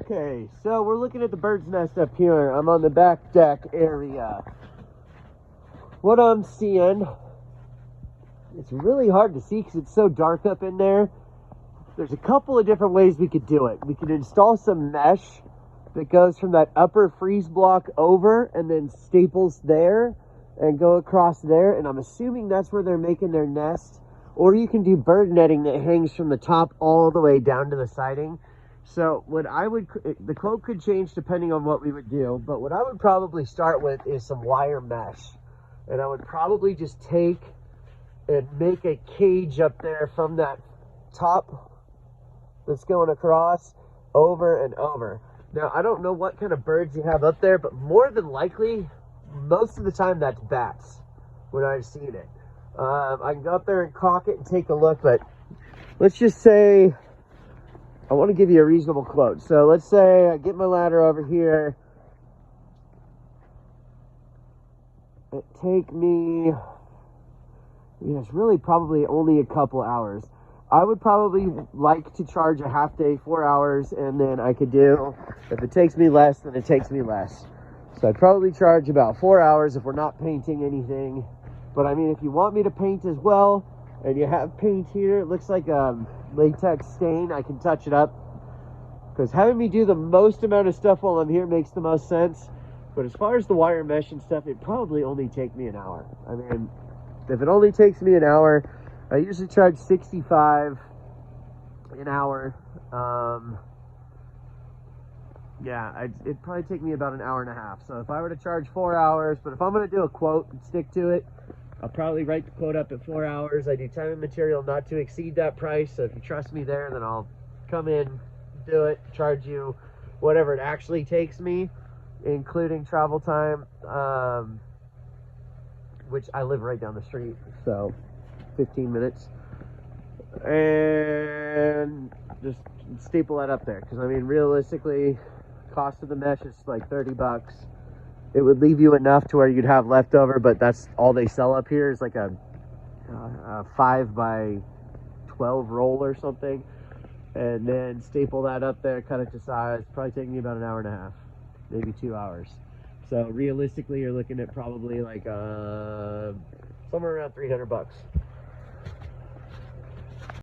Okay, so we're looking at the bird's nest up here. I'm on the back deck area. What I'm seeing, it's really hard to see because it's so dark up in there. There's a couple of different ways we could do it. We could install some mesh that goes from that upper freeze block over and then staples there and go across there. And I'm assuming that's where they're making their nest. Or you can do bird netting that hangs from the top all the way down to the siding. So what I would, the quote could change depending on what we would do, but what I would probably start with is some wire mesh. And I would probably just take and make a cage up there from that top that's going across over and over. Now, I don't know what kind of birds you have up there, but more than likely, most of the time that's bats when I've seen it. I can go up there and caulk it and take a look, but let's just say, I want to give you a reasonable quote. So let's say I get my ladder over here. It take me, it's really probably only a couple hours. I would probably like to charge a half day, 4 hours, and then I could do, if it takes me less, then it takes me less. So I'd probably charge about 4 hours if we're not painting anything. But I mean, if you want me to paint as well, and you have paint here, it looks like a latex stain, I can touch it up. Because having me do the most amount of stuff while I'm here makes the most sense. But as far as the wire mesh and stuff, it probably only take me an hour. I mean, if it only takes me an hour, I usually charge $65 an hour. Yeah, it'd probably take me about an hour and a half. So if I were to charge 4 hours, but if I'm going to do a quote and stick to it, I'll probably write the quote up at 4 hours. I do time and material not to exceed that price. So if you trust me there, then I'll come in, do it, charge you whatever it actually takes me, including travel time, which I live right down the street, so 15 minutes. And just staple that up there. Because I mean, realistically, cost of the mesh is like $30. It would leave you enough to where you'd have leftover, but that's all they sell up here is like a 5 by 12 roll or something. And then staple that up there, cut it to size. Probably take me about an hour and a half, maybe 2 hours. So realistically, you're looking at probably like somewhere around $300.